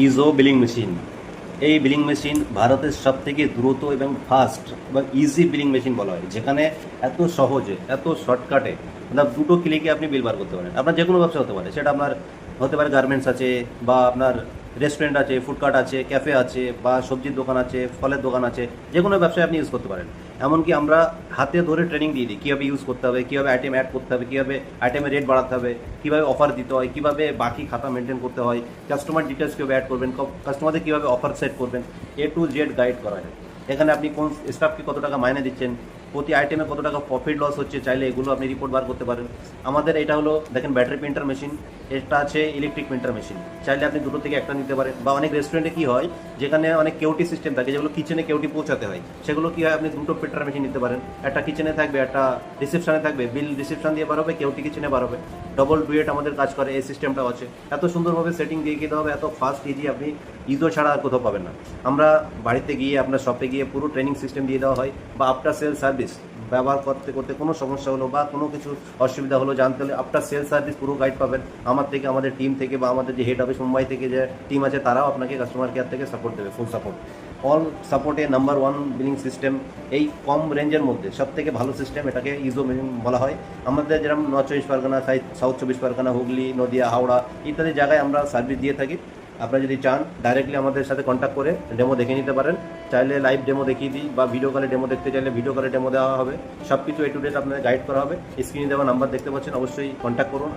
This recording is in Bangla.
ইজো বিলিং মেশিন। এই বিলিং মেশিন ভারতের সবথেকে দ্রুত এবং ফাস্ট এবং ইজি বিলিং মেশিন বলা হয়, যেখানে এত সহজে এত শর্টকাটে আপনার দুটো ক্লিকে আপনি বিল বার করতে পারেন। আপনার যে কোনো ব্যবসা হতে পারে, সেটা আপনার হতে পারে গার্মেন্টস আছে, বা আপনার রেস্টুরেন্ট আছে, ফুডকার্ট আছে, ক্যাফে আছে, বা সবজির দোকান আছে, ফলের দোকান আছে, যে কোনো ব্যবসায় আপনি ইউজ করতে পারেন। এমনকি আমরা হাতে ধরে ট্রেনিং দিয়ে দিই কীভাবে ইউজ করতে হবে, কীভাবে আইটেম অ্যাড করতে হবে, কীভাবে আইটেমের রেট বাড়াতে হবে, কীভাবে অফার দিতে হয়, কীভাবে বাকি খাতা মেনটেন করতে হয়, কাস্টমার ডিটেলস কীভাবে অ্যাড করবেন, কাস্টমারদের কীভাবে অফার সেট করবেন, টু জেড গাইড করা হয়। এখানে আপনি কোন স্টাফকে কত টাকা মাইনে দিচ্ছেন, প্রতি আইটেমে কত টাকা প্রফিট লস হচ্ছে, চাইলে এগুলো আপনি রিপোর্ট বার করতে পারেন। আমাদের এটা হলো দেখেন ব্যাটারি প্রিন্টার মেশিন, এটা আছে ইলেকট্রিক প্রিন্টার মেশিন। চাইলে আপনি দুটো থেকে একটা নিতে পারেন। বা অনেক রেস্টুরেন্টে কী হয়, যেখানে অনেক কেউটি সিস্টেম থাকে, যেগুলো কিচেনে কেউটি পৌঁছাতে হয়, সেগুলো কী হয়, আপনি দুটো প্রিন্টার মেশিন নিতে পারেন। একটা কিচেনে থাকবে, একটা রিসেপশনে থাকবে, বিল রিসেপশন দিয়ে বার হবে, কেউটি কিচেনে বার হবে। ডবল ডুয়েট আমাদের কাজ করে, এই সিস্টেমটাও আছে। এত সুন্দরভাবে সেটিং দিয়ে দিতে হবে, এত ফাস্ট ইজি, আপনি ইজো ছাড়া আর কোথাও পাবেন না। আমরা বাড়িতে গিয়ে আপনার শপে গিয়ে পুরো ট্রেনিং সিস্টেম দিয়ে দেওয়া হয়, বা আফটার সেল সার্ভিস ব্যবহার করতে করতে কোনো সমস্যা হলো বা কোনো কিছু অসুবিধা হলো জানতে হলে আফটার সেল সার্ভিস পুরো গাইড পাবেন আমার থেকে, আমাদের টিম থেকে, বা আমাদের যে হেড অফিস মুম্বাই থেকে যে টিম আছে, তারাও আপনাকে কাস্টমার কেয়ার থেকে সাপোর্ট দেবে, ফুল সাপোর্ট। অল সাপোর্টে নাম্বার ওয়ান বিলিং সিস্টেম। এই কম রেঞ্জের মধ্যে সব থেকে ভালো সিস্টেম, এটাকে ইজো বিলিং বলা হয়। আমাদের যেরকম নর্থ চব্বিশ পরগনা, সাউথ চব্বিশ পরগনা, হুগলি, নদিয়া, হাওড়া ইত্যাদি জায়গায় আমরা সার্ভিস দিয়ে থাকি। আপনারা যদি চান ডাইরেক্টলি আমাদের সাথে কন্ট্যাক্ট করে ডেমো দেখে নিতে পারেন। চাইলে লাইভ ডেমো দেখিয়ে দিই, বা ভিডিও কলে ডেমো দেখতে চাইলে ভিডিও কলে ডেমো দেওয়া হবে। সব কিছু টু ডেট আপনাদের গাইড করা হবে। স্ক্রিনে দেওয়া নাম্বার দেখতে পাচ্ছেন, অবশ্যই কন্ট্যাক্ট করুন।